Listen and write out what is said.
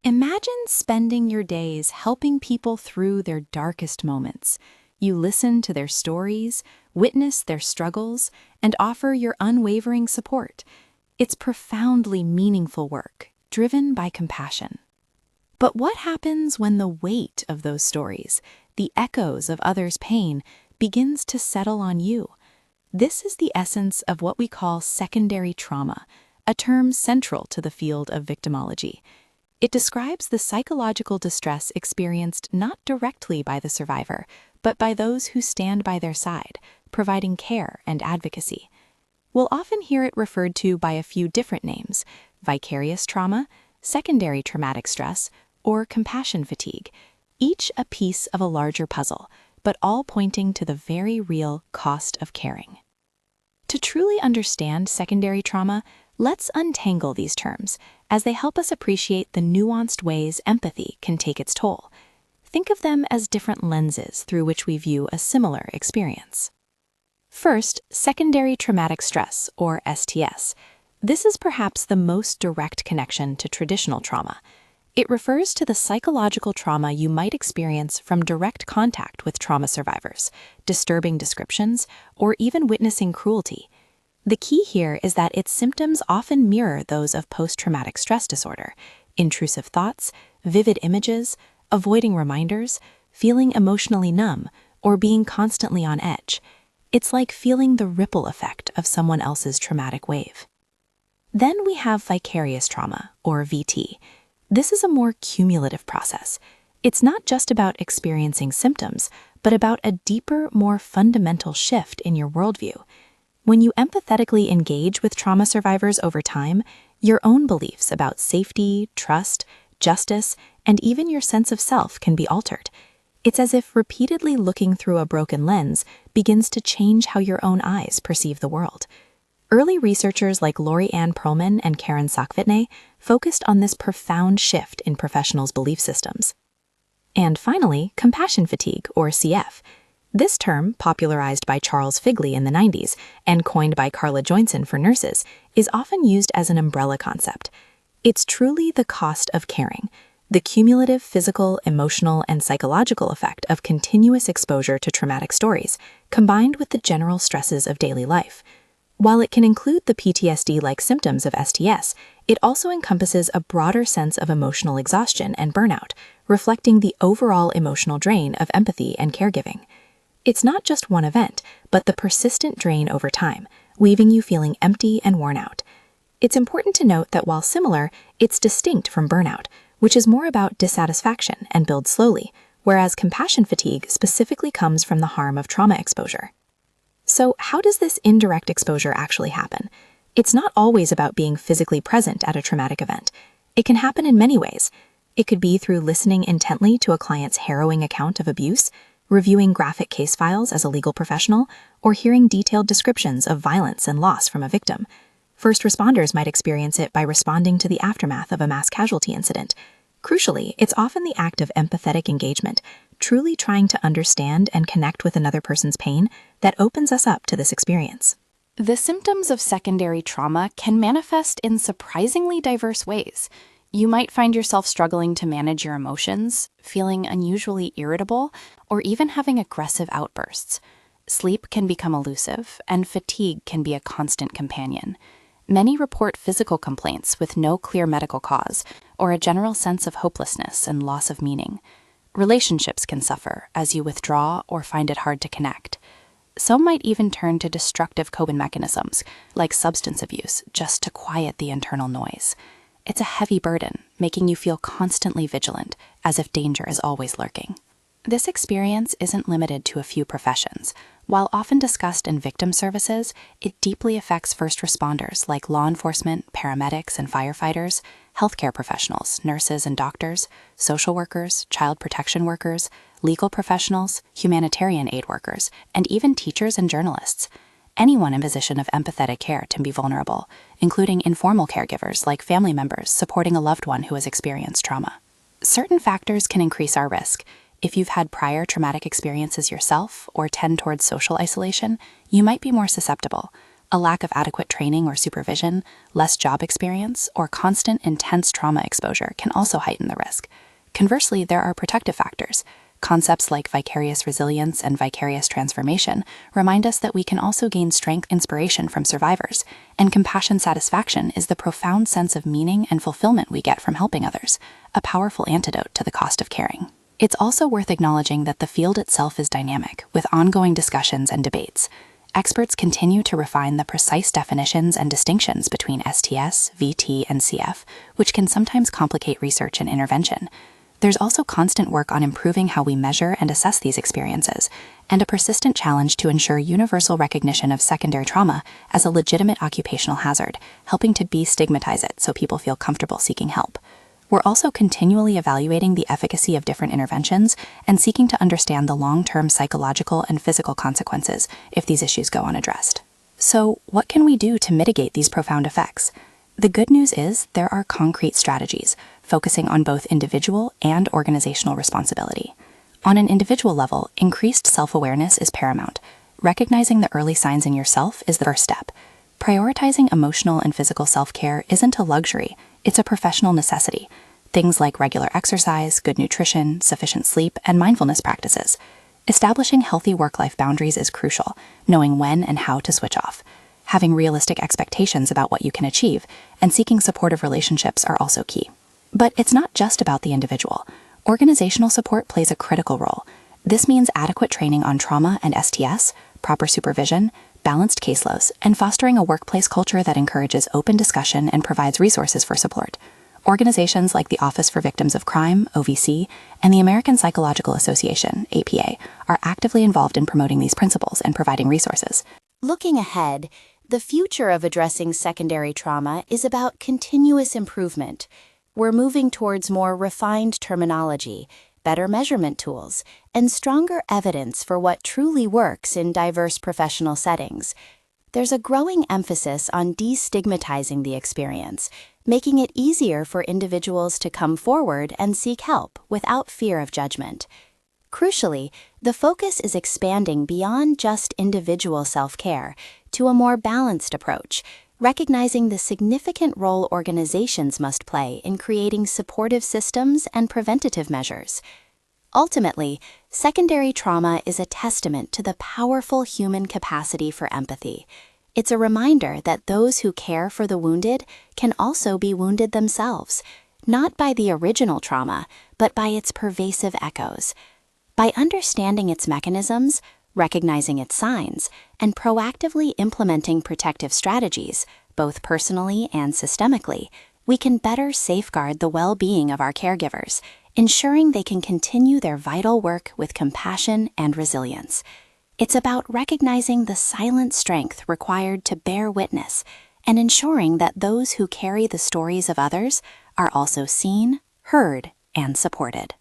Imagine spending your days helping people through their darkest moments. You listen to their stories, witness their struggles, and offer your unwavering support. It's profoundly meaningful work, driven by compassion. But what happens when the weight of those stories, the echoes of others' pain, begins to settle on you? This is the essence of what we call secondary trauma, a term central to the field of victimology. It describes the psychological distress experienced not directly by the survivor, but by those who stand by their side, providing care and advocacy. We'll often hear it referred to by a few different names: vicarious trauma, secondary traumatic stress, or compassion fatigue, each a piece of a larger puzzle, but all pointing to the very real cost of caring. To truly understand secondary trauma, let's untangle these terms, as they help us appreciate the nuanced ways empathy can take its toll. Think of them as different lenses through which we view a similar experience. First, secondary traumatic stress, or STS. This is perhaps the most direct connection to traditional trauma. It refers to the psychological trauma you might experience from direct contact with trauma survivors, disturbing descriptions, or even witnessing cruelty. The key here is that its symptoms often mirror those of post-traumatic stress disorder: intrusive thoughts, vivid images, avoiding reminders, feeling emotionally numb, or being constantly on edge. It's like feeling the ripple effect of someone else's traumatic wave. Then we have vicarious trauma, or VT. This is a more cumulative process. It's not just about experiencing symptoms, but about a deeper, more fundamental shift in your worldview. When you empathetically engage with trauma survivors over time, your own beliefs about safety, trust, justice, and even your sense of self can be altered. It's as if repeatedly looking through a broken lens begins to change how your own eyes perceive the world. Early researchers like Lori Ann Perlman and Karen Sakvitne focused on this profound shift in professionals' belief systems. And finally, compassion fatigue, or CF. This term, popularized by Charles Figley in the 90s and coined by Carla Joinson for nurses, is often used as an umbrella concept. It's truly the cost of caring, the cumulative physical, emotional, and psychological effect of continuous exposure to traumatic stories, combined with the general stresses of daily life. While it can include the PTSD-like symptoms of STS, it also encompasses a broader sense of emotional exhaustion and burnout, reflecting the overall emotional drain of empathy and caregiving. It's not just one event, but the persistent drain over time, leaving you feeling empty and worn out. It's important to note that while similar, it's distinct from burnout, which is more about dissatisfaction and builds slowly, whereas compassion fatigue specifically comes from the harm of trauma exposure. So how does this indirect exposure actually happen? It's not always about being physically present at a traumatic event. It can happen in many ways. It could be through listening intently to a client's harrowing account of abuse, reviewing graphic case files as a legal professional, or hearing detailed descriptions of violence and loss from a victim. First responders might experience it by responding to the aftermath of a mass casualty incident. Crucially, it's often the act of empathetic engagement, truly trying to understand and connect with another person's pain, that opens us up to this experience. The symptoms of secondary trauma can manifest in surprisingly diverse ways. You might find yourself struggling to manage your emotions, feeling unusually irritable, or even having aggressive outbursts. Sleep can become elusive, and fatigue can be a constant companion. Many report physical complaints with no clear medical cause, or a general sense of hopelessness and loss of meaning. Relationships can suffer as you withdraw or find it hard to connect. Some might even turn to destructive coping mechanisms, like substance abuse, just to quiet the internal noise. It's a heavy burden, making you feel constantly vigilant, as if danger is always lurking. This experience isn't limited to a few professions. While often discussed in victim services, it deeply affects first responders like law enforcement, paramedics, and firefighters, healthcare professionals, nurses and doctors, social workers, child protection workers, legal professionals, humanitarian aid workers, and even teachers and journalists. Anyone in position of empathetic care can be vulnerable, including informal caregivers like family members supporting a loved one who has experienced trauma. Certain factors can increase our risk. If you've had prior traumatic experiences yourself or tend towards social isolation, you might be more susceptible. A lack of adequate training or supervision, less job experience, or constant intense trauma exposure can also heighten the risk. Conversely, there are protective factors. Concepts like vicarious resilience and vicarious transformation remind us that we can also gain strength and inspiration from survivors, and compassion satisfaction is the profound sense of meaning and fulfillment we get from helping others, a powerful antidote to the cost of caring. It's also worth acknowledging that the field itself is dynamic, with ongoing discussions and debates. Experts continue to refine the precise definitions and distinctions between STS, VT, and CF, which can sometimes complicate research and intervention. There's also constant work on improving how we measure and assess these experiences, and a persistent challenge to ensure universal recognition of secondary trauma as a legitimate occupational hazard, helping to destigmatize it so people feel comfortable seeking help. We're also continually evaluating the efficacy of different interventions and seeking to understand the long-term psychological and physical consequences if these issues go unaddressed. So, what can we do to mitigate these profound effects? The good news is there are concrete strategies, focusing on both individual and organizational responsibility. On an individual level, increased self-awareness is paramount. Recognizing the early signs in yourself is the first step. Prioritizing emotional and physical self-care isn't a luxury, it's a professional necessity. Things like regular exercise, good nutrition, sufficient sleep, and mindfulness practices. Establishing healthy work-life boundaries is crucial, knowing when and how to switch off. Having realistic expectations about what you can achieve, and seeking supportive relationships are also key. But it's not just about the individual. Organizational support plays a critical role. This means adequate training on trauma and STS, proper supervision, balanced caseloads, and fostering a workplace culture that encourages open discussion and provides resources for support. Organizations like the Office for Victims of Crime, OVC, and the American Psychological Association, APA, are actively involved in promoting these principles and providing resources. Looking ahead, the future of addressing secondary trauma is about continuous improvement. We're moving towards more refined terminology, better measurement tools, and stronger evidence for what truly works in diverse professional settings. There's a growing emphasis on destigmatizing the experience, making it easier for individuals to come forward and seek help without fear of judgment. Crucially, the focus is expanding beyond just individual self-care to a more balanced approach, recognizing the significant role organizations must play in creating supportive systems and preventative measures. Ultimately, secondary trauma is a testament to the powerful human capacity for empathy. It's a reminder that those who care for the wounded can also be wounded themselves, not by the original trauma, but by its pervasive echoes. By understanding its mechanisms, recognizing its signs, and proactively implementing protective strategies, both personally and systemically, we can better safeguard the well-being of our caregivers, ensuring they can continue their vital work with compassion and resilience. It's about recognizing the silent strength required to bear witness and ensuring that those who carry the stories of others are also seen, heard, and supported.